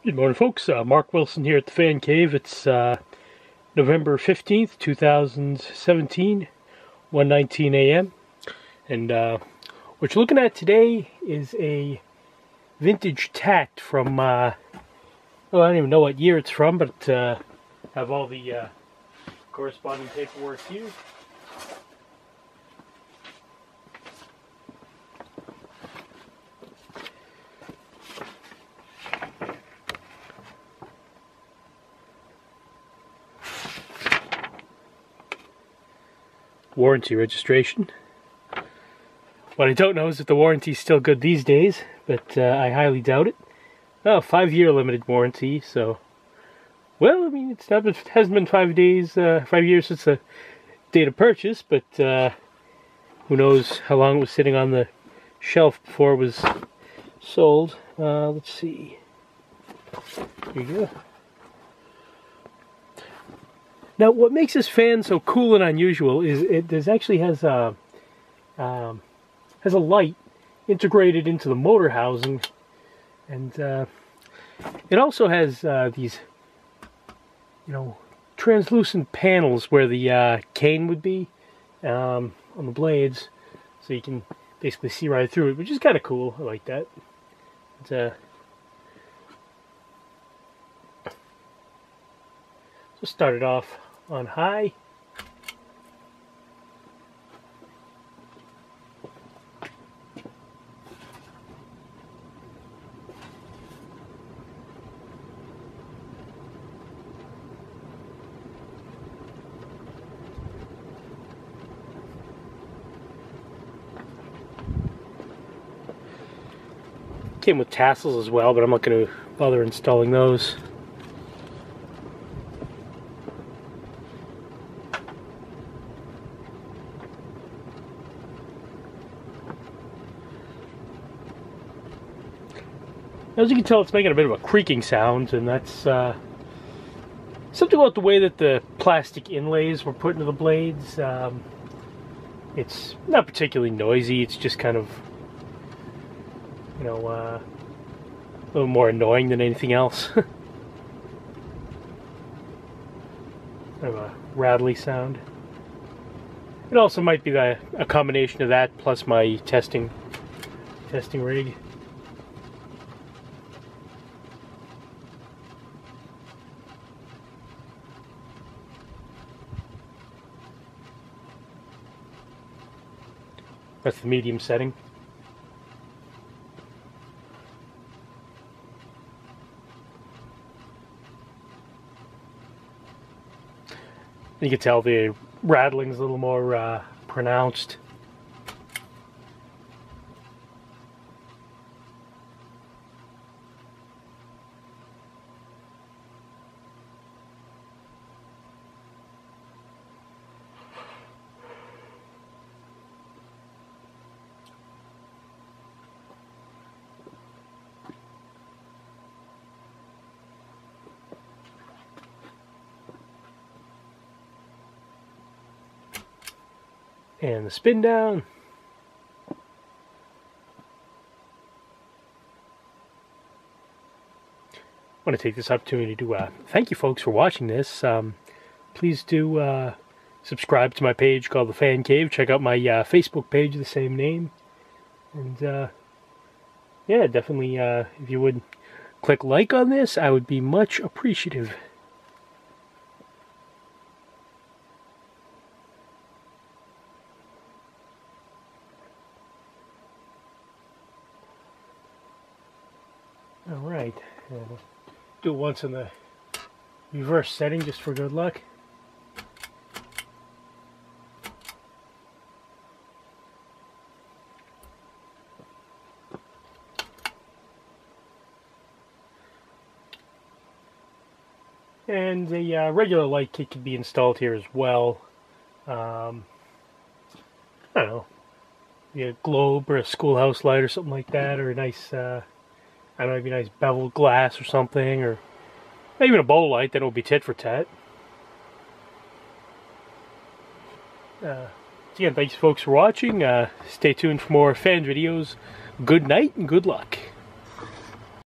Good morning, folks. Mark Wilson here at the Fancave. It's November 15th, 2017, 1:19 a.m. And what you're looking at today is a vintage TAT from, well, I don't even know what year it's from, but have all the corresponding paperwork here. Warranty registration. What I don't know is if the warranty is still good these days, but I highly doubt it. Oh, 5-year limited warranty, so, well, I mean, it hasn't been 5 years since the date of purchase, but who knows how long it was sitting on the shelf before it was sold. Let's see. Here you go. Now, what makes this fan so cool and unusual is it actually has a light integrated into the motor housing, and it also has these, translucent panels where the cane would be on the blades, so you can basically see right through it, which is kind of cool. I like that. It's, so start it off on high. Came with tassels as well, but I'm not going to bother installing those. As you can tell, it's making a bit of a creaking sound, and that's something about the way that the plastic inlays were put into the blades. It's not particularly noisy, it's just kind of, a little more annoying than anything else. Kind of a rattly sound. It also might be a combination of that plus my testing rig. That's the medium setting. You can tell the rattling's a little more pronounced. And the spin down. I want to take this opportunity to thank you folks for watching this. Please do subscribe to my page called the Fancave. Check out my Facebook page of the same name. And yeah, definitely if you would click like on this, I would be much appreciative. Alright, do it once in the reverse setting just for good luck. And a regular light kit can be installed here as well. I don't know, maybe a globe or a schoolhouse light or something like that, or a nice I don't know, maybe a nice beveled glass or something, or maybe even a bow light, then it will be tit for tat. Again, thanks folks for watching. Stay tuned for more fan videos. Good night and good luck.